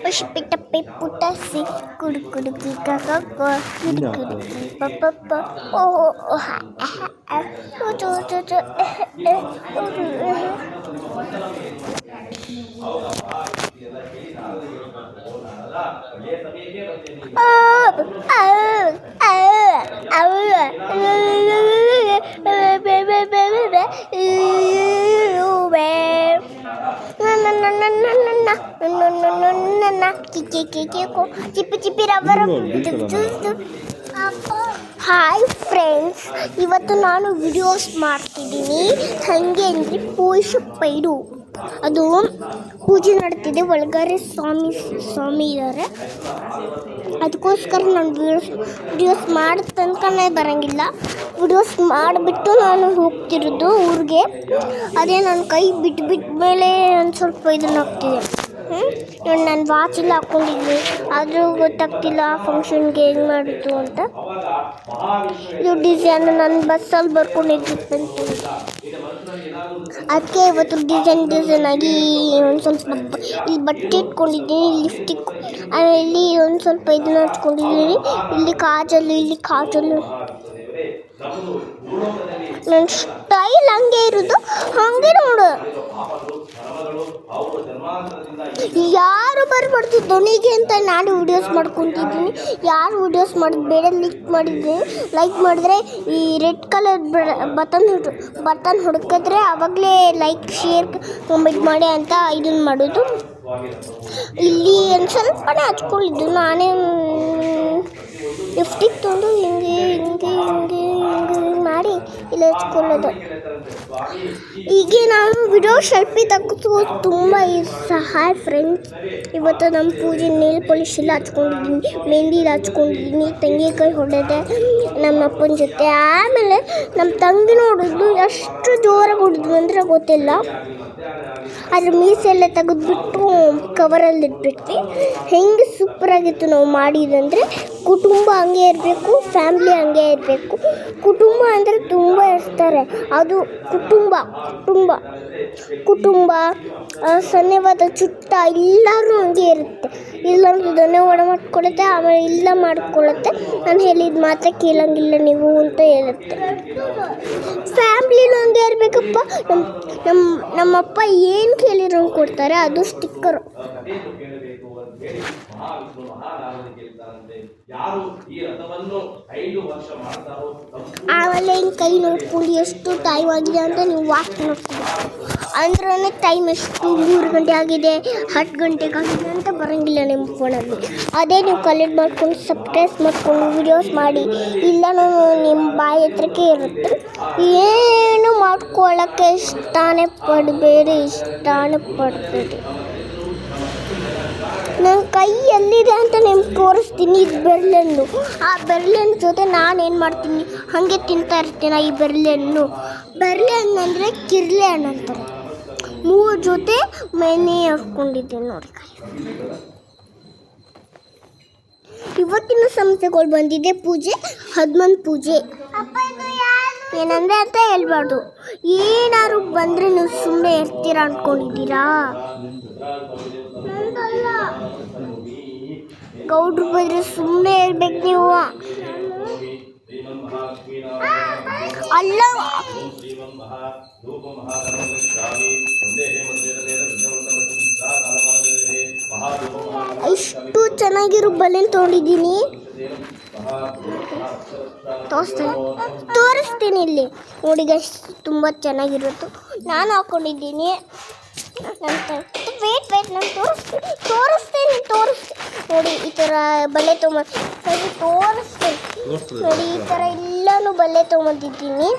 Ushpitapi putasi kudukuduki kakako kudukuduki papa oh ha utu utu hi friends, ಇವತ್ತು ನಾನು videos ಮಾಡ್ತಿದ್ದೀನಿ. ಹಾಗೆ ಅಂದರೆ ಪೋಷಪ್ಪೈಡು ಅದು ಪೂಜೆ ನಡ್ತಿದೆ. ಒಳಗಡೆ ಸ್ವಾಮಿ ಇದ್ದಾರೆ. ಅದಕ್ಕೋಸ್ಕರ ನಾನು ವಿಡಿಯೋಸ್ ಮಾಡೋ ತನಕನೇ ಬರೋಂಗಿಲ್ಲ. ವಿಡಿಯೋಸ್ ಮಾಡಿಬಿಟ್ಟು ನಾನು ಹೋಗ್ತಿರೋದು ಊರಿಗೆ. ಅದೇ ನನ್ನ ಕೈ ಬಿಟ್ಟ ಮೇಲೆ ಒಂದು ಸ್ವಲ್ಪ ಇದನ್ನು ಆಗ್ತಿದೆ. ನಾನು ವಾಚೆಲ್ಲ ಹಾಕ್ಕೊಂಡಿದ್ದೆ, ಆದರೂ ಗೊತ್ತಾಗ್ತಿಲ್ಲ ಫಂಕ್ಷನ್ಗೆ ಹೆಂಗೆ ಮಾಡಿದ್ದು ಅಂತ. ಇದು ಡಿಸೈನ್ ನಾನು ಬಸ್ಸಲ್ಲಿ ಬರ್ಕೊಂಡಿದ್ದೆ, ಅದಕ್ಕೆ ಇವತ್ತು ಡಿಸೈನ್ ಆಗಿ ಒಂದು ಸ್ವಲ್ಪ ಇಲ್ಲಿ ಬಟ್ಟೆ ಇಟ್ಕೊಂಡಿದ್ದೀನಿ, ಲಿಪ್ಸ್ಟಿಕ್, ಇಲ್ಲಿ ಒಂದು ಸ್ವಲ್ಪ ಇದನ್ನ ಹಚ್ಕೊಂಡಿದ್ದೀನಿ. ಇಲ್ಲಿ ಕಾಜಲ್ಲು ನನ್ನ ಸ್ಟೈಲ್ ಹಂಗೆ ಇರೋದು, ಹಾಗೆ ನೋಡು. ಯಾರು ಬರಬಾರ್ದು ಧ್ವನಿಗೆ ಅಂತ ನಾನು ವಿಡಿಯೋಸ್ ಮಾಡ್ಕೊತಿದ್ದೀನಿ. ಯಾರು ವಿಡಿಯೋಸ್ ಮಾಡೋದು ಬೇಡ, ಲೈಕ್ ಮಾಡಿದ್ರೆ ಈ ರೆಡ್ ಕಲರ್ ಬಟನ್ ಹುಡುಕಿದ್ರೆ ಆವಾಗಲೇ ಲೈಕ್ ಶೇರ್ ಕಮೆಂಟ್ ಮಾಡಿ ಅಂತ ಇದನ್ನು ಮಾಡೋದು. ಇಲ್ಲಿ ಒಂದು ಸ್ವಲ್ಪನೇ ಹಚ್ಕೊಂಡಿದ್ದು ನಾನೇ ಲಿಫ್ಟಿಗೆ ತೊಗೊಂಡು ಹಿಂಗೆ ಮಾಡಿ ಇಲ್ಲಿ ಹಚ್ಕೊಳ್ಳೋದು. ಹೀಗೆ ನಾನು ವಿಡಿಯೋ ಶೆಲ್ಫಿ ತೆಗೆದು ತುಂಬ ಹಾಯ್ ಫ್ರೆಂಡ್ಸ್, ಇವತ್ತು ನಮ್ಮ ಪೂಜೆ ನೇಲ್ ಪಾಲಿಶ್ ಎಲ್ಲ ಹಚ್ಕೊಂಡಿದ್ದೀನಿ, ಮೆಹಂದಿ ಹಚ್ಕೊಂಡಿದ್ದೀನಿ, ತೆಂಗಿನಕಾಯಿ ಹೊಡೆದೆ ನಮ್ಮ ಅಪ್ಪನ ಜೊತೆ. ಆಮೇಲೆ ನಮ್ಮ ತಂಗಿ ನೋಡಿದ್ಲು, ಎಷ್ಟು ಜೋರಾಗಿ ಹೊಡೆದ್ಲು ಅಂದರೆ ಗೊತ್ತಿಲ್ಲ. ಅದ್ರ ಮೀಸೆಲ್ಲ ತೆಗೆದ್ಬಿಟ್ಟು ಕವರಲ್ಲಿ ಇಟ್ಬಿಟ್ವಿ. ಹೆಂಗೆ ಸೂಪರಾಗಿತ್ತು ನಾವು ಮಾಡಿದಂದರೆ. ಕುಟುಂಬ ಹಂಗೆ ಇರಬೇಕು, ಫ್ಯಾಮ್ಲಿ ಹಂಗೆ ಇರಬೇಕು. ಕುಟುಂಬ ಅಂದರೆ ತುಂಬ ಇರ್ತಾರೆ, ಅದು ಕುಟುಂಬ ಸನ್ನಿವಾದ ಚುಟ್ಟ ಎಲ್ಲರೂ ಹಂಗೆ ಇರುತ್ತೆ. ಇಲ್ಲಂದ್ರೆ ಧನ್ಯವಾದ ಮಾಡ್ಕೊಳುತ್ತೆ, ಆಮೇಲೆ ಇಲ್ಲ ಮಾಡ್ಕೊಳ್ಳುತ್ತೆ. ನಾನು ಹೇಳಿದ ಮಾತ್ರ ಕೇಳಂಗಿಲ್ಲ ನೀವು ಅಂತ ಹೇಳುತ್ತೆ. ಫ್ಯಾಮ್ಲಿನೂ ಹಂಗೆ ಇರಬೇಕಪ್ಪ. ನಮ್ಮಪ್ಪ ಏನು ಕೇಳಿರೋ ಕೊಡ್ತಾರೆ, ಅದು ಸ್ಟಿಕ್ಕರು. ಆಮೇಲೆ ಹಿಂಗೆ ಕೈ ನೋಡ್ಕೊಂಡು ಎಷ್ಟು ಟೈಮ್ ಆಗಿದೆ ಅಂತ ನೀವು ವಾಚ್ ನೋಡ್ಕೊಂಡು ಅಂದ್ರೆ ಟೈಮ್ ಎಷ್ಟು 3 ಗಂಟೆ ಆಗಿದೆ, 10 ಗಂಟೆಗೆ ಆಗಿದೆ ಅಂತ ಬರೋಂಗಿಲ್ಲ ನಿಮ್ಮ ಫೋನಲ್ಲಿ. ಅದೇ ನೀವು ಕಲೆಕ್ಟ್ ಮಾಡ್ಕೊಂಡು ಸಬ್ಸ್ಕ್ರೈಬ್ ಮಾಡ್ಕೊಂಡು ವಿಡಿಯೋಸ್ ಮಾಡಿ, ಇಲ್ಲ ನಿಮ್ಮ ಬಾಯಿ ಹತ್ರಕ್ಕೆ ಇರುತ್ತೆ. ಏನು ಮಾಡ್ಕೊಳ್ಳೋಕ್ಕೆ ಇಷ್ಟನೇ ಪಡಬೇಡಿ. ನನ್ನ ಕೈ ಎಲ್ಲಿದೆ ಅಂತ ನಿಮ್ಗೆ ತೋರಿಸ್ತೀನಿ. ಇದು ಬೆರಳೆಣ್ಣು. ಆ ಬೆರಳೆಣ್ಣು ಜೊತೆ ನಾನೇನು ಮಾಡ್ತೀನಿ, ಹಾಗೆ ತಿಂತಾ ಇರ್ತೀನಿ. ಈ ಬೆರಳೆಣ್ಣು ಅಂದರೆ ಕಿರ್ಲೆ ಹಣ್ಣು ಅಂತಾರೆ. 3 ಜೊತೆ ಮೆನೆ ಹಾಕ್ಕೊಂಡಿದ್ದೀನಿ ನೋಡಿ. ಇವತ್ತಿನ ಸಂಸ್ಥೆಗಳು ಬಂದಿದೆ ಪೂಜೆ, ಹನುಮನ್ ಪೂಜೆ. ಏನಂದರೆ ಅಂತ ಹೇಳ್ಬಾರ್ದು. ಏನಾದ್ರು ಬಂದರೆ ನೀವು ಸುಮ್ಮನೆ ಇರ್ತೀರಾ ಅಂದ್ಕೊಂಡಿದ್ದೀರಾ? ಗೌಡ್ರು ಬಂದರೆ ಸುಮ್ಮನೆ ಇರ್ಬೇಕು ನೀವು. ಅಲ್ಲ, ಇಷ್ಟು ಚೆನ್ನಾಗಿರೋ ಬಲೆನ್ ತೊಗೊಂಡಿದ್ದೀನಿ. ತೋರಿಸ್ತೀನಿ ಇಲ್ಲಿ ನೋಡಿ ಗೈಸ್, ತುಂಬ ಚೆನ್ನಾಗಿರುತ್ತೆ. ನಾನು ಹಾಕ್ಕೊಂಡಿದ್ದೀನಿ. ವೇಟ್ ನಾನು ತೋರಿಸ್ತೀನಿ ನೋಡಿ. ಈ ಥರ ಬಲೆ ತೋರಿಸ್ತೀನಿ ನೋಡಿ. ಈ ಥರ ಎಲ್ಲನೂ ಬಲೆ ತೊಗೊಂಡಿದ್ದೀನಿ.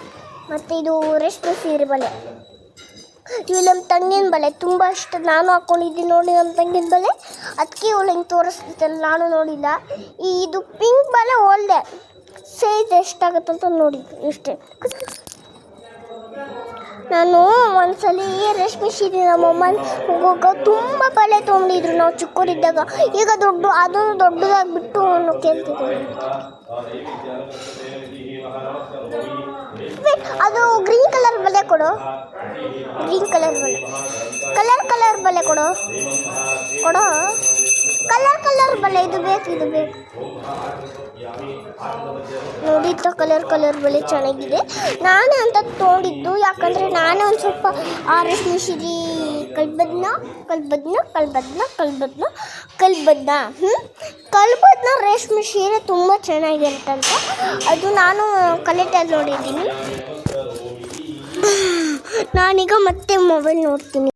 ಮತ್ತು ಇದು ರೇಷ್ಮೆ ಸೀರೆ ಬಲೆ. ಇವು ನಮ್ಮ ತಂಗಿನ ಬಲೆ ತುಂಬ ಇಷ್ಟ, ನಾನು ಹಾಕ್ಕೊಂಡಿದ್ದೀನಿ ನೋಡಿ ನಮ್ಮ ತಂಗಿನ ಬಲೆ. ಅದಕ್ಕೆ ಇವಳು ಹಿಂಗೆ ತೋರಿಸ್ತಿದ್ದಲ್ಲ, ನಾನು ನೋಡಿಲ್ಲ. ಇದು ಪಿಂಕ್ ಬಲೆ ಹೋಲ್ದೆ, ಸೈಜ್ ಎಷ್ಟಾಗುತ್ತಂತ ನೋಡಿದ್ದು ಇಷ್ಟೇ. ನಾನು ಒಂದ್ಸಲ ರೇಷ್ಮೆ ಸೀರೆ ನಮ್ಮಮ್ಮ ಹೋಗೋಕೆ ತುಂಬ ಬಲೆ ತೊಗೊಂಡಿದ್ರು ನಾವು ಚಿಕ್ಕವರಿದ್ದಾಗ. ಈಗ ಅದನ್ನು ದೊಡ್ಡದಾಗಿಬಿಟ್ಟು ಕೇಳ್ತಿದ್ದೀವಿ. ವೇಟ್ ಅದು ಗ್ರೀನ್ ಕಲರ್ ಬಲೆ ಕೊಡು. ಗ್ರೀನ್ ಕಲರ್ ಬಲೆ, ಕಲರ್ ಬಲೆ ಕೊಡು ಕೊಡು. ಕಲರ್ ಬಲೆ ಇದು ಬೇಕು ನೋಡಿ. ಕಲರ್ ಬಲೆ ಚೆನ್ನಾಗಿದೆ. ನಾನೇ ಅಂತ ತೊಗೊಂಡಿದ್ದು, ಯಾಕಂದರೆ ನಾನೇ ಒಂದು ಸ್ವಲ್ಪ ರೇಷ್ಮೆ ಸೀರೆ ಕಲ್ಬದ್ನ ರೇಷ್ಮೆ ಸೀರೆ ತುಂಬ ಚೆನ್ನಾಗಿರುತ್ತಂತ. ಅದು ನಾನು ಕಲೆಕ್ಟಲ್ಲಿ ನೋಡಿದ್ದೀನಿ. ನಾನೀಗ ಮತ್ತೆ ಮೊಬೈಲ್ ನೋಡ್ತೀನಿ.